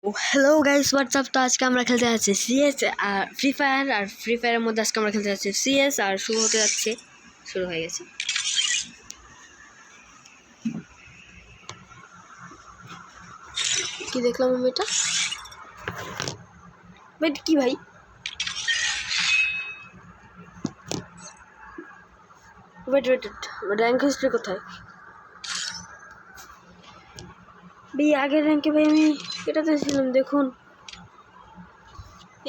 ও hello guys WhatsApp. তো আজকে আমরা খেলতে যাচ্ছি সিএস আর ফ্রি ফায়ারের মধ্যে আজকে আমরা খেলতে যাচ্ছি সিএস আর শুরু হতে যাচ্ছে, শুরু হয়ে গেছে। কি দেখলাম আমি এটা? বাট কি ভাই, ওয়েট র্যাঙ্ক হিস্ট্রি কোথায় ভাই? আগের র্যাঙ্কে ভাই আমি এটাতে ছিলাম, দেখুন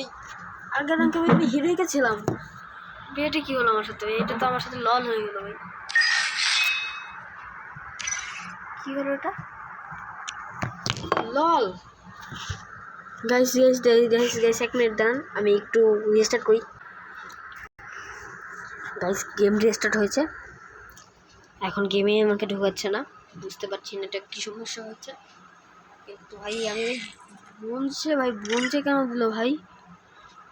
এই আগের র্যাঙ্কে ভাই আমি হিরোইকে ছিলাম। এটা কি হলো আমার সাথে? এটা তো আমার সাথে লল হয়ে গেল ভাই। কি হলো এটা? লল গাইস এক মিনিট দাঁড়ান, আমি একটু রিস্টার্ট করি। গাইস গেম রিস্টার্ট হয়েছে, এখন গেমে আমাকে ঢোকাচ্ছে না, বুঝতে পারছি না এটা কী সমস্যা হচ্ছে। কিন্তু ভাই আমি ব্রোঞ্জে কেন দিল ভাই?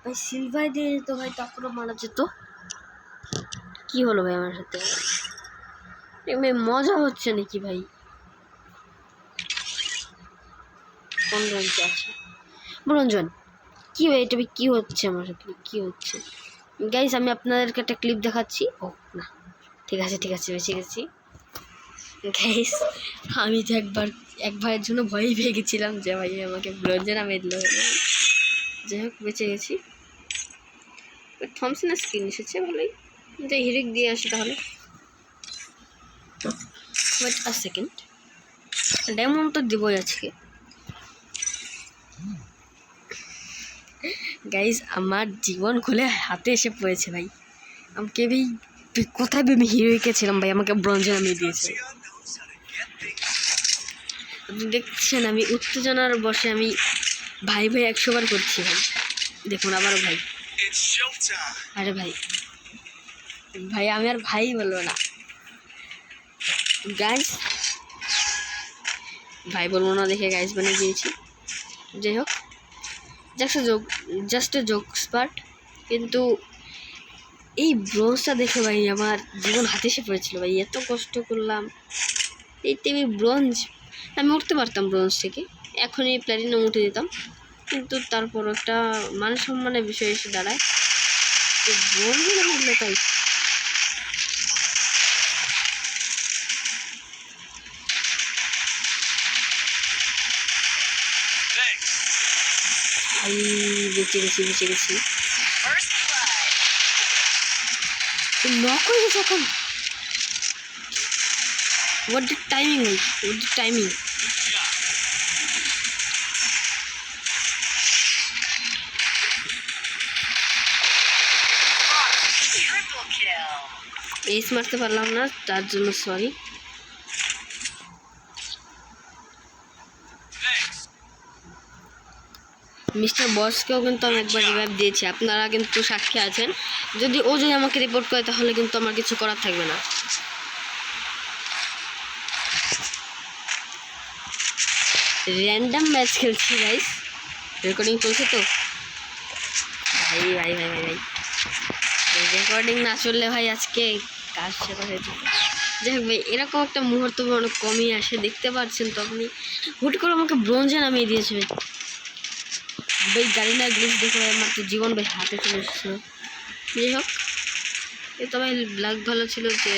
ভাই সিলভার দিয়ে যেত ভাই, তারপরে মারা যেত। কি হলো ভাই আমার সাথে? মজা হচ্ছে নাকি ভাই? কোন র্যাঙ্কে আছে ব্রোঞ্জন? কি ভাই এটা কি হচ্ছে আমার সাথে? কি হচ্ছে গাইস? আমি আপনাদেরকে একটা ক্লিপ দেখাচ্ছি। ও না, ঠিক আছে বেঁচে গেছি গাইস। আমি তো এক ভাইয়ের জন্য ভয়ই পেয়ে গেছিলাম যে ভাই আমাকে ব্রোঞ্জে নামিয়ে দিল। যাই হোক বেঁচে গেছি। থমসনের স্কিন এসেছে ভালোই, যে হিরিক দিয়ে আসে তাহলে। ওয়েট আ সেকেন্ড, ডায়মন্ড তো দেবই আজকে গাইস। আমার জীবন খুলে হাতে এসে পড়েছে ভাই। আমাকে ভাই কোথায় আমি হিরোইকে ছিলাম ভাই, আমাকে ব্রোঞ্জে নামিয়ে দিয়েছে। আপনি দেখছেন আমি উত্তেজনার বসে আমি ভাই 100 বার করছি ভাই। দেখুন আবারও ভাই। আরে ভাই আমি আর ভাই বলবো না গাইস, ভাই বলবো না দেখে গাইস বানিয়ে দিয়েছি। যাই হোক, জাস্ট এ জোকস পার্ট। কিন্তু এই ব্রোঞ্জটা দেখে ভাই আমার জীবন হাতে এসে পড়েছিল ভাই। এত কষ্ট করলাম এই আমি ব্রোঞ্জ, আমি উঠতে পারতাম ব্রোঞ্জ থেকে, এখন এই প্ল্যাটিনাম উঠে দিতাম। কিন্তু তারপর একটা মান সম্মানের বিষয় এসে দাঁড়ায়, ব্রোঞ্জ না হলে তাই। বেঁচে গেছি নক হয়ে গেছে এখন। হোয়াট দ্য টাইমিং ভাই, হোয়াট দ্য টাইমিং। এস মারতে পারলাম না, তার জন্য সরি। মিস্টার বসকেও কিন্তু আমি একবার রিভাইভ দিয়েছি, আপনারা কিন্তু সাক্ষী আছেন। যদি আমাকে রিপোর্ট করে তাহলে কিন্তু আমার কিছু করার থাকবে না। র্যান্ডম ম্যাচ খেলছি গাইস, রেকর্ডিং চলছে তো ভাই রেকর্ডিং না চললে ভাই আজকে কাজ শেখা হয়েছে। যাই হোক ভাই, এরকম একটা মুহূর্ত অনেক কমই আসে, দেখতে পাচ্ছেন তো আপনি। হুট করে আমাকে ব্রোঞ্জে নামিয়ে দিয়েছে ভাই। গাড়ি না গ্লিচ দেখে ভাই আমার তো জীবন ভাই হাতে চলে এসেছিল। যাই হোক, এ তো ভাই ব্ল্যাক ভালো ছিল যে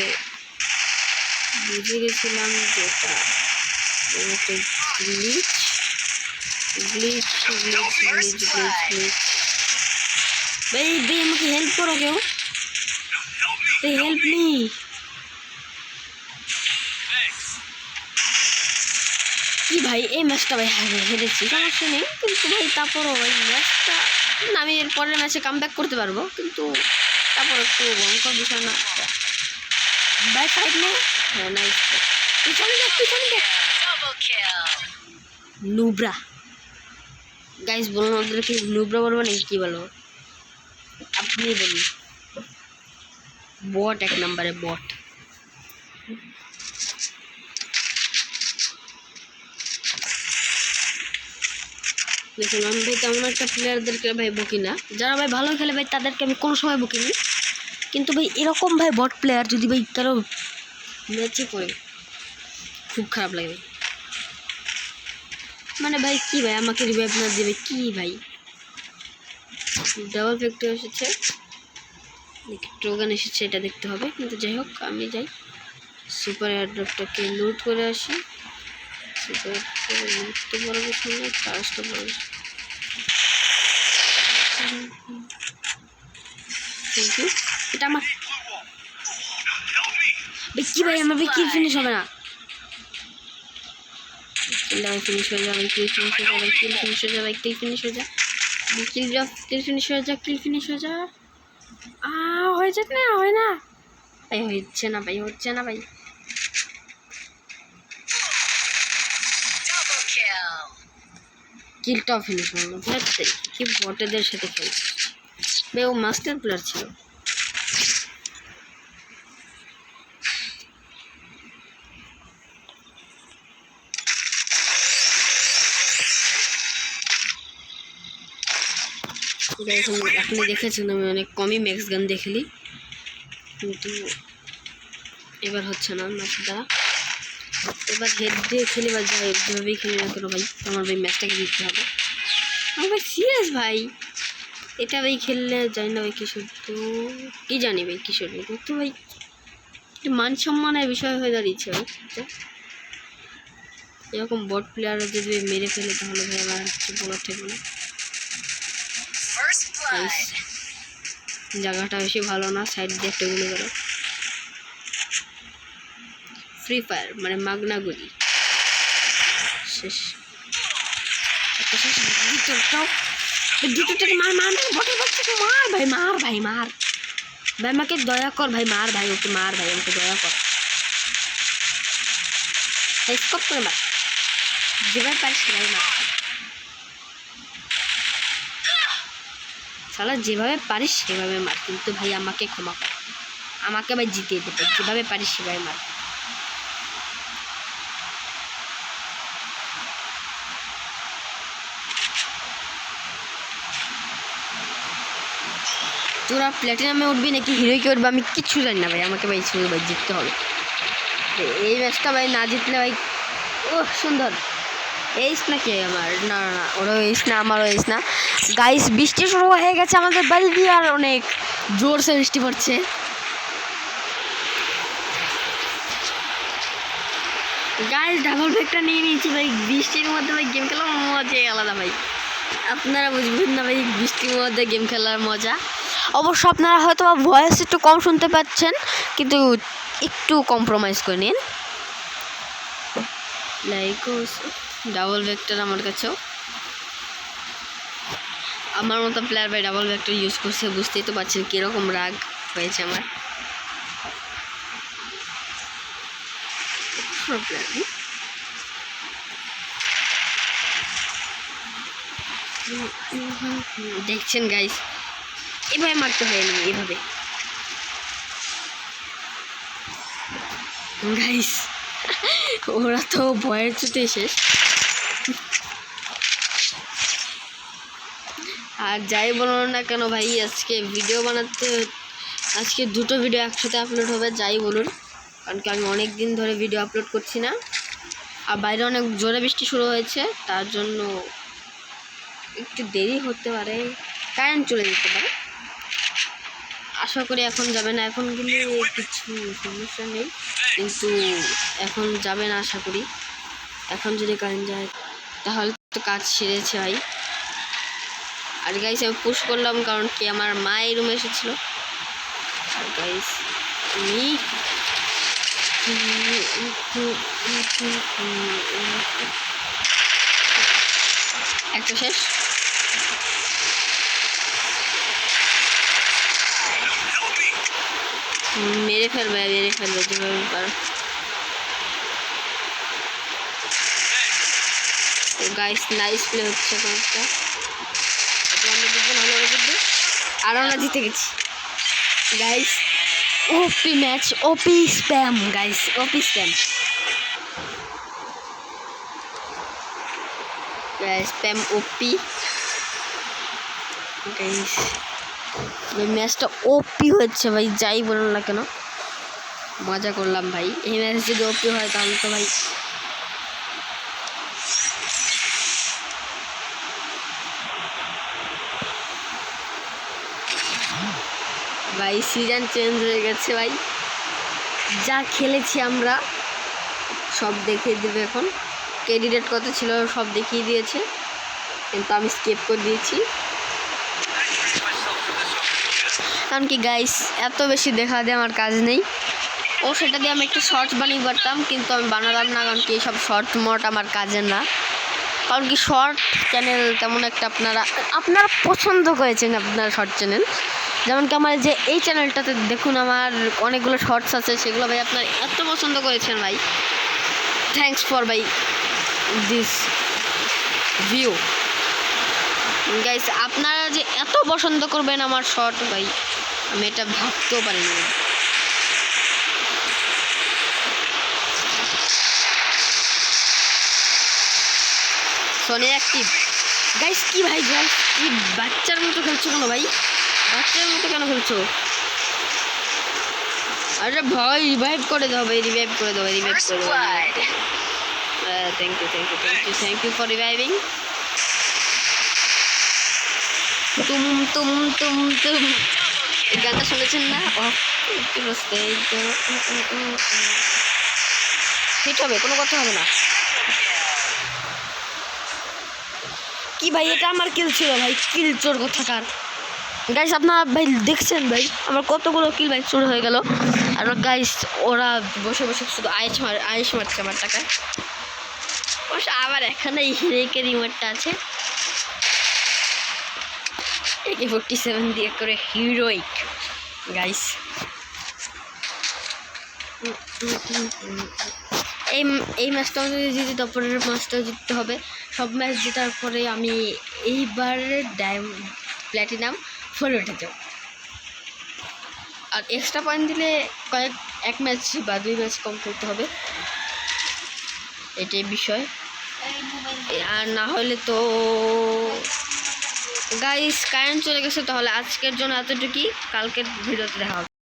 বুঝে গেছিলাম যে এটা গ্লিচ ভাই আমাকে হেল্প করো কেউ, হেল্প মি। কি ভাই এই ম্যাচটা ভাই হেরেছি, সমস্যা নেই, কিন্তু ভাই তারপরও ভাই ম্যাচটা আমি এর পরের ম্যাচে কাম ব্যাক করতে পারবো, কিন্তু তারপর একটু ভয়ঙ্কর বিষয় না ভাই। ফাইট নেই, হ্যাঁ নাইস। পিছনে দেখ নুব্রা গাইস, বলুন ওদেরকে নুব্রা বলবো নাকি কি বলবো আপনি বলুন? বট, এক নম্বরে বট। দেখুন আমি ভাই তেমন একটা প্লেয়ারদেরকে ভাই বকি না, যারা ভাই ভালো খেলে ভাই তাদেরকে আমি কোনো সময় বকিনি। কিন্তু ভাই এরকম ভাই বট প্লেয়ার যদি ভাই কারো ম্যাচে করে খুব খারাপ লাগে। মানে ভাই কি ভাই আমাকে রিভাইভ না দেবে কি ভাই? ডাবল ফ্যাক্টর এসেছে, ট্রোগান এসেছে, এটা দেখতে হবে। কিন্তু যাই হোক আমি যাই সুপার এয়ারড্রপটাকে লুট করে আসি। সুপার লুট তো বড় কিছু না, চার্জটা বড়। Thank you. এটা আমার কি ভাই, আমার কি ফিনিশ হবে না? ফিনিশ হয়ে যাবে, কিল ফিনিশ হয়ে যাবে, কিল ফিনিশ হয়ে যাবে, কিল ফিনিশ হয়ে যায়, কিল ফিনিশ হয়ে যায়, কিল ফিনিশ হয়ে যায়। হয়ে যাক না, হয় না ভাই, হচ্ছে না ভাই, হচ্ছে না ভাই। কিলটাও ফিনিশ হলো না। কি বটেদের সাথে খেলছে ভাই, ও মাস্টার প্লেয়ার ছিল। আপনি দেখেছেন আমি অনেক কমই ম্যাক্স গান দেখেলি, কিন্তু এবার হচ্ছে না ম্যাচ দ্বারা। এবার হেড দিয়ে খেলি বা যেভাবেই খেলি না কেন ভাই, আমার ভাই ম্যাচটাকে জিততে হবে। আমার ভাই সিরিয়াস ভাই, এটা ভাই খেললে জানি না ভাই কিশোর তো কি জানি ভাই, কিশোর ভাই তো ভাই মান সম্মানের বিষয় হয়ে দাঁড়িয়েছে ভাই। এরকম বট প্লেয়াররা যদি মেরে ফেলে তাহলে ভাই আমার কিছু বলার থাকবে না। জায়গাটা বেশি ভালো না, সাইড দিয়ে একটা গুলি গেল। ফ্রি ফায়ার মানে মাগনাগুলি শেষ। একটা শেষ দ্বিতীয়টাকে মার মার বটের বাচ্চাকে মার ভাই, মার ভাই, মার ভাই, আমাকে দয়া কর ভাই, মার ভাই, ওকে মার ভাই, আমাকে দয়া কর, স্কপ করে মার, যেভাবে পারিস সেভাবে মার শালা, যেভাবে পারিস সেভাবে মার, কিন্তু ভাই আমাকে ক্ষমা কর, আমাকে ভাই জিতিয়ে দেবে, যেভাবে পারিস সেভাবে মার। তোরা প্ল্যাটিনামে উঠবি নাকি হিরোইকে উঠবে আমি কিচ্ছু জানি না ভাই, আমাকে ভাই শুধু ভাই জিততে হবে। এই ম্যাচটা ভাই না জিতলে ভাই, ও সুন্দর এইস নাকি আমার, না না না ওরও এইস না, আমারও এইস না। গাইস বৃষ্টি শুরু হয়ে গেছে আমাদের বাড়ি দিয়ে, আর অনেক জোরসে বৃষ্টি পড়ছে। গাইস ডাবল ব্যাগটা নিয়ে নিয়েছি ভাই, বৃষ্টির মধ্যে ভাই গেম খেলার মজাই আলাদা ভাই, আপনারা বুঝবেন না ভাই বৃষ্টির মধ্যে গেম খেলার মজা। অবশ্য আপনারা হয়তো ভয়েস একটু কম শুনতে পাচ্ছেন, কিন্তু একটু কম্প্রোমাইজ করে নিন। লাইক ডাবল ভেক্টর আমার কাছেও, আমার মতো প্লেয়ার ভাই ডাবল ভেক্টর ইউজ করছে, বুঝতেই তো পারছেন কীরকম রাগ হয়েছে আমার। দেখছেন গাইস, এভাবে মারতে হয়নি, এভাবে গাইস ওরা তো ভয়ের চুতে শেষ। আর যাই বলো না কেন ভাই, আজকে ভিডিও বানাতে, আজকে দুটো ভিডিও একসাথে আপলোড হবে যাই বলুন, কারণ কি আমি অনেক দিন ধরে ভিডিও আপলোড করছি না, আর বাইরে অনেক জোরে বৃষ্টি শুরু হয়েছে, তার জন্য একটু দেরি হতে পারে, কারেন্ট চলে যেতে পারে। আশা করি এখন যাবে না, এখন কিন্তু কিছু সমস্যা নেই, কিন্তু এখন যাবে না আশা করি। এখন যদি কারেন্ট যায় তাহলে তো কাজ সেরেছে ভাই। আর গাইস আমি পুশ করলাম কারণ কি আমার মা এই রুমে এসেছিলো। আর গাইস আমি একটা শেষ, মেরে ফেলবে যেভাবে পারো। গাইস নাইস প্লে হচ্ছে একটা, আর আমরা জিতে গেছি গাইস। ওপি ম্যাচ, ওপি স্প্যাম গাইস, ওপি স্প্যাম গাইস, স্প্যাম ওপি গাইস। ভাই ম্যাচটা ওপি হচ্ছে ভাই, যাই বলুন না কেন, মজা করলাম ভাই। এই ম্যাচ যদি ওপি হয় তাহলে তো ভাই ভাই সিজন চেঞ্জ হয়ে গেছে ভাই, যা খেলেছি আমরা সব দেখিয়ে দেবে এখন। ক্যান্ডিডেট কত ছিল সব দেখিয়ে দিয়েছে, কিন্তু আমি স্কিপ করে দিয়েছি কারণ কি গাইস এত বেশি দেখা দিয়ে আমার কাজ নেই। ও সেটা দিয়ে আমি একটু শর্টস বানিয়ে পারতাম, কিন্তু আমি বানালাম না কারণ কি এইসব শর্ট মোট আমার কাজের না। কারণ কি শর্ট চ্যানেল তেমন একটা আপনারা পছন্দ করেছেন আপনার শর্ট চ্যানেল, যেমন কি আমার যে এই চ্যানেলটাতে দেখুন আমার অনেকগুলো শর্টস আছে, সেগুলো ভাই আপনারা এত পছন্দ করেছেন ভাই, থ্যাঙ্কস ফর ভাই দিস ভিউ গাইস। আপনারা যে এত পছন্দ করবেন আমার শর্ট ভাই আমি এটা ভাবতেও পারিনি। সোনি অ্যাক্টিভ গাইস, কি ভাই গাইস কি বাচ্চার মতো খেলছো কেন ভাই, বাচ্চার মতো কেন খেলছো? আরে ভাই রিভাইভ করে দাও ভাই, রিভাইভ করে দাও, রিভাইভ করে দাও। Thank you thank you thank you thank you for reviving. তুম তুম তুম তুম এই গানটা শুনেছেন না? হিট হবে, কোনো কথা হবে না। কি ভাই এটা আমার কিল ছিল ভাই, কিল চোর কোথাকার। গাইস আপনারা ভাই দেখছেন ভাই আমার কতগুলো কিল ভাই চোর হয়ে গেল। আর গাইস ওরা বসে বসে শুধু আয়েস মারছে আমার টাকায়। অবশ্য আবার এখানে হিরেকের রিমোটটা আছে, AK-47 দিয়ে করে হিরোইক গাইস। এই ম্যাচটাও যদি জিতি তারপরের ম্যাচটাও জিততে হবে। সব ম্যাচ জেতার পরে আমি এইবারে প্ল্যাটিনাম 4 উঠে যাব। আর এক্সট্রা পয়েন্ট দিলে এক ম্যাচ বা 2 ম্যাচ কম করতে হবে, এটাই বিষয়। আর না হলে তো গাইস কারেন্ট চলে গেছে। তাহলে আজকের জন্য এতটুকুই, কালকের ভিডিওতে দেখা হবে।